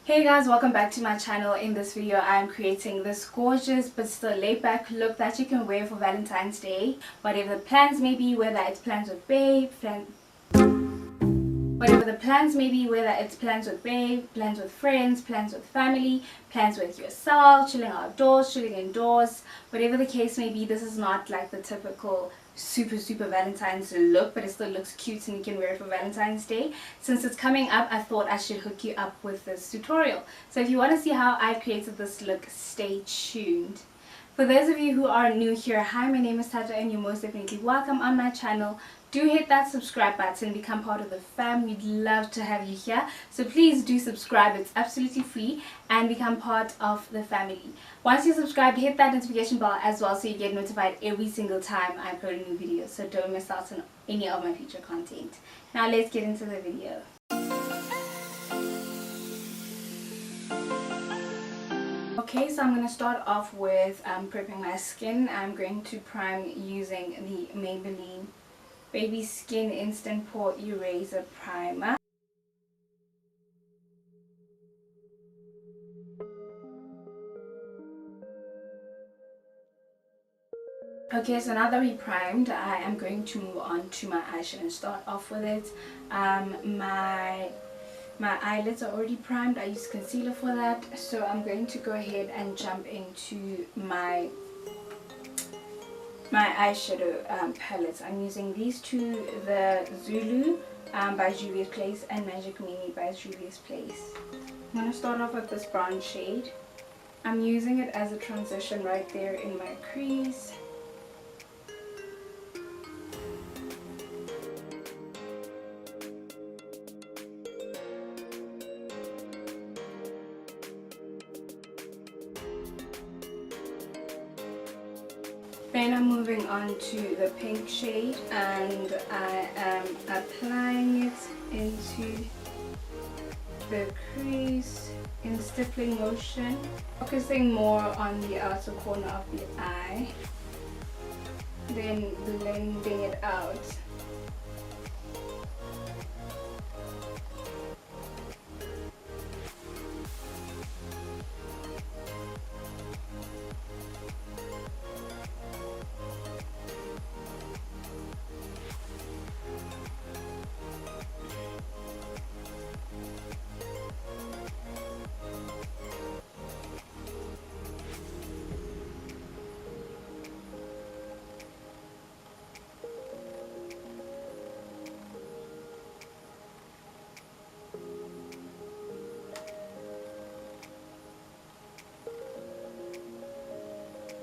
Hey guys, welcome back to my channel. In this video I am creating this gorgeous but still laid back look that you can wear for Valentine's Day. Whatever the plans may be, whether it's plans with babe, plans with friends, plans with family, plans with yourself, chilling outdoors, chilling indoors, whatever the case may be. This is not like the typical super Valentine's look, but it still looks cute and you can wear it for Valentine's Day. Since it's coming up, I thought I should hook you up with this tutorial. So if you want to see how I created this look, stay tuned. For those of you who are new here, hi, my name is Thato and you're most definitely welcome on my channel. Do hit that subscribe button and become part of the fam. We'd love to have you here. So please do subscribe. It's absolutely free and become part of the family. Once you're subscribed, hit that notification bell as well so you get notified every single time I upload a new video. So don't miss out on any of my future content. Now let's get into the video. Okay, so I'm going to start off with prepping my skin. I'm going to prime using the Maybelline Baby Skin Instant Pore Eraser Primer. Okay, so now that we primed, I am going to move on to my eyeshadow and start off with it. My eyelids are already primed. I use concealer for that, so I'm going to go ahead and jump into my eyeshadow palettes. I'm using these two, the Zulu by Juvias Place and Magic Mini by Juvias Place. I'm going to start off with this brown shade. I'm using it as a transition right there in my crease. Then I'm moving on to the pink shade and I am applying it into the crease in stippling motion, focusing more on the outer corner of the eye, then blending it out.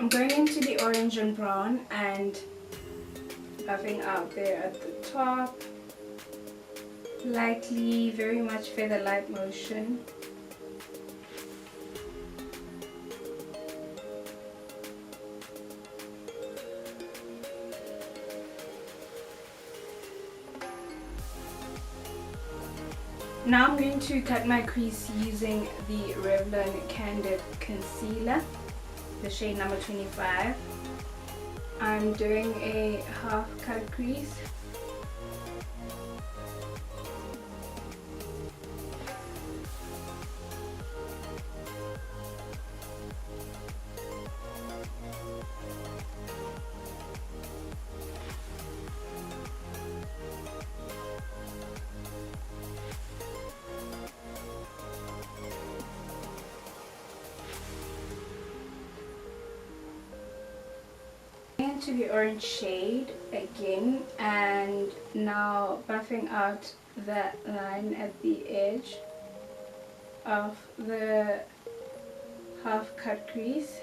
I'm going into the orange and brown and buffing out there at the top, lightly, very much feather light motion. Now I'm going to cut my crease using the Revlon Candid Concealer, the shade number 25. I'm doing a half cut crease. Into the orange shade again, and now buffing out that line at the edge of the half cut crease.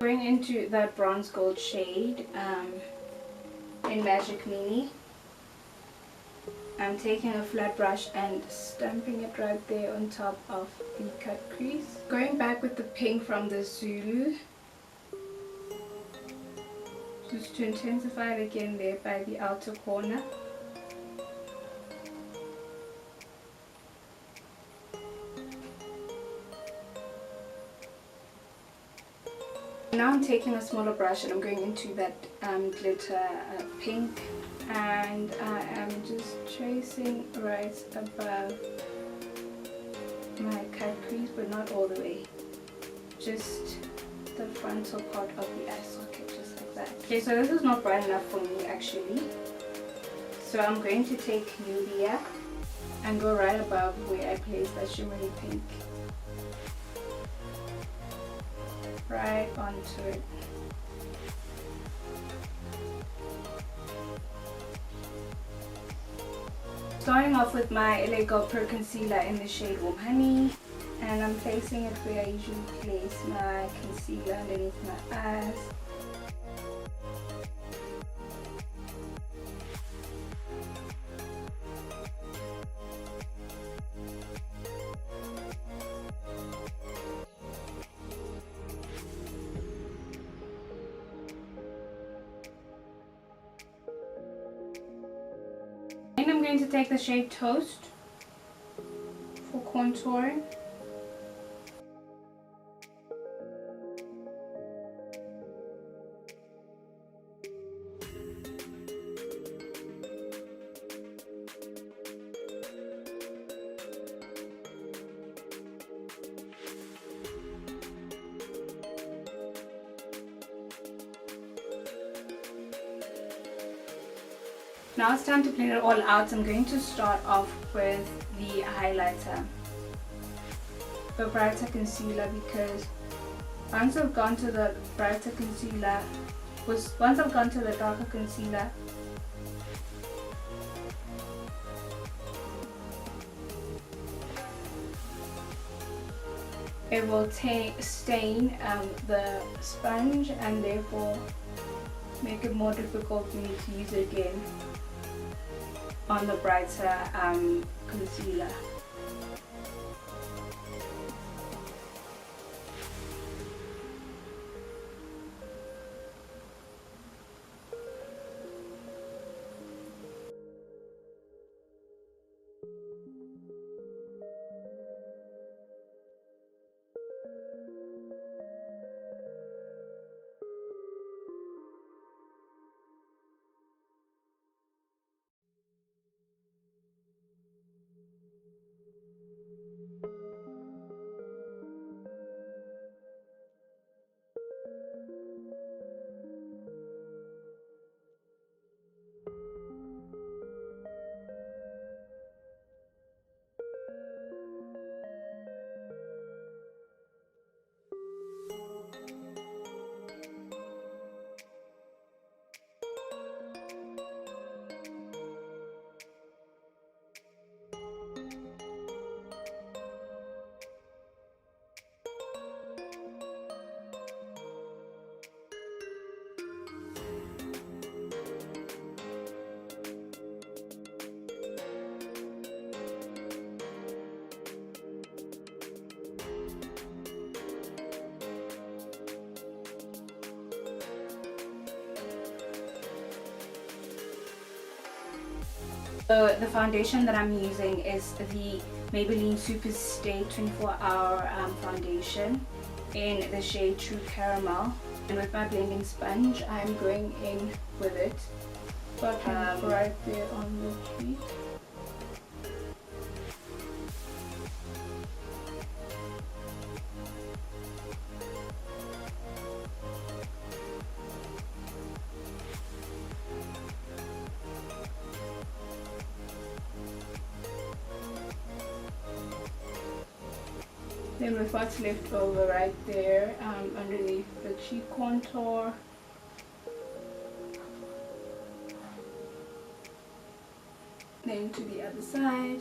Going into that bronze gold shade in Magic Mini. I'm taking a flat brush and stamping it right there on top of the cut crease. Going back with the pink from the Zulu, just to intensify it again there by the outer corner. Now I'm taking a smaller brush and I'm going into that glitter pink, and I am just tracing right above my cut crease, but not all the way, just the frontal part of the eye socket, just like that. Okay, so this is not bright enough for me actually, so I'm going to take Juvia and go right above where I placed that shimmery pink, right onto it. Starting off with my LA Girl Pro Concealer in the shade Warm Honey, and I'm placing it where I usually place my concealer, underneath my eyes. And I'm going to take the shade Toast for contouring. Now it's time to blend it all out. I'm going to start off with the highlighter, the brighter concealer, because once I've gone to the brighter concealer, once I've gone to the darker concealer, it will stain the sponge, and therefore make it more difficult for me to use it again on the brighter concealer. So the foundation that I'm using is the Maybelline Super Stay 24-Hour Foundation in the shade True Caramel. And with my blending sponge, I'm going in with it, right there on the cheek. Then with what's left over right there underneath the cheek contour, then to the other side.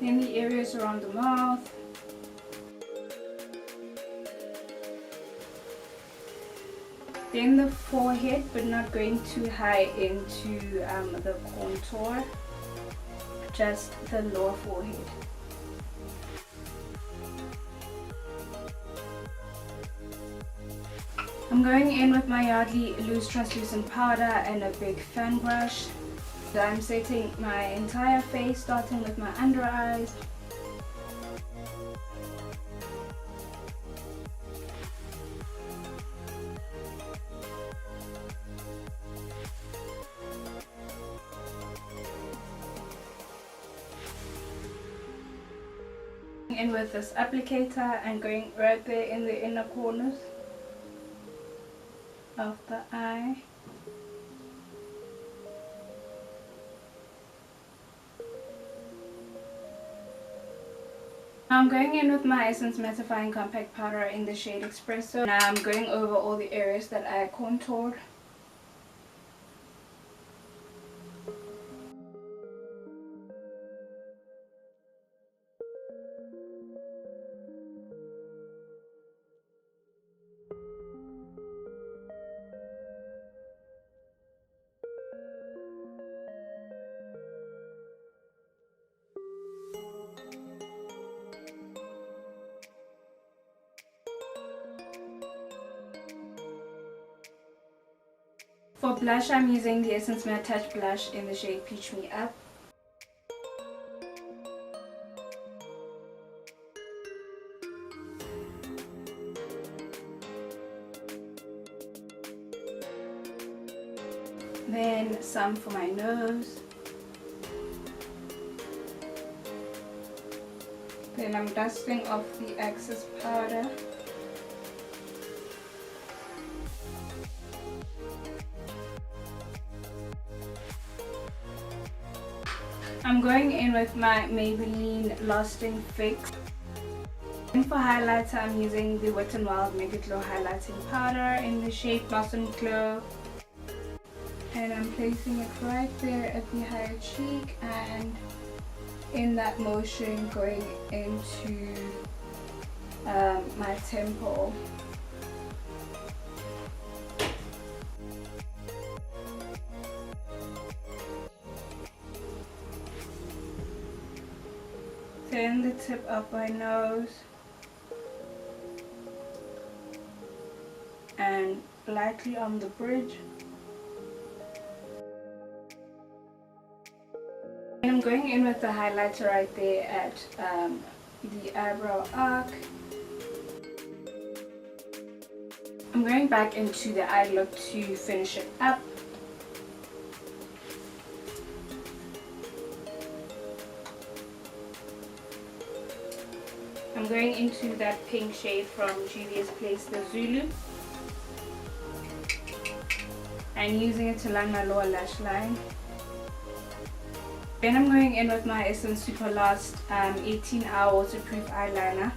Then the areas around the mouth. Then the forehead, but not going too high into the contour, just the lower forehead. I'm going in with my Yardley loose translucent powder and a big fan brush. I'm setting my entire face, starting with my under eyes. In with this applicator and going right there in the inner corners of the eye. Now I'm going in with my Essence Mattifying Compact Powder in the shade Expresso. Now I'm going over all the areas that I contoured. For blush, I'm using the Essence Matte Touch Blush in the shade Peach Me Up. Then some for my nose. Then I'm dusting off the excess powder. I'm going in with my Maybelline Lasting Fix. And for highlighter, I'm using the Wet n Wild Mega Glow Highlighting Powder in the shade Blossom Glow. And I'm placing it right there at the higher cheek, and in that motion going into my temple. Then the tip of my nose and lightly on the bridge. And I'm going in with the highlighter right there at the eyebrow arc. I'm going back into the eye look to finish it up. I'm going into that pink shade from Juvias Place, the Zulu, and using it to line my lower lash line. Then I'm going in with my Essence Super Last 18-hour waterproof eyeliner.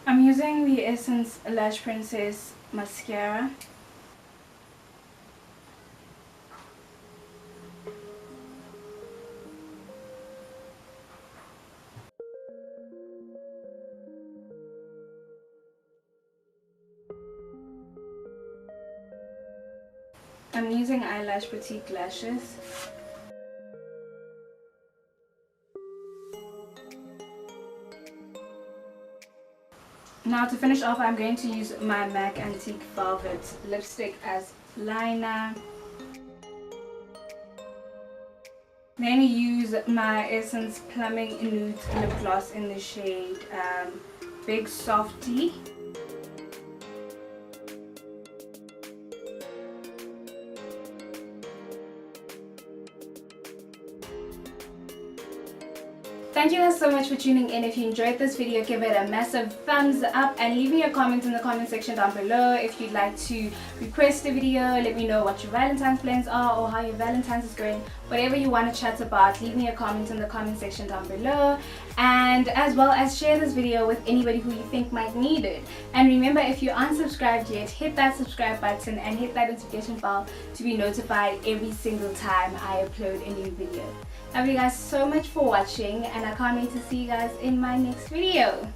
I'm using the Essence Lash Princess mascara. I'm using Eyelash Boutique lashes. Now to finish off, I'm going to use my MAC Antique Velvet lipstick as liner. Then use my Essence Plumping Nudes lip gloss in the shade Big Softie. thank you guys so much for tuning in. If you enjoyed this video, give it a massive thumbs up and leave me a comment in the comment section down below. If you'd like to request a video, let me know what your Valentine's plans are or how your Valentine's is going. Whatever you want to chat about, leave me a comment in the comment section down below, and as well as share this video with anybody who you think might need it. And remember, if you aren't subscribed yet, hit that subscribe button and hit that notification bell to be notified every single time I upload a new video. Love you guys so much for watching, and I can't wait to see you guys in my next video.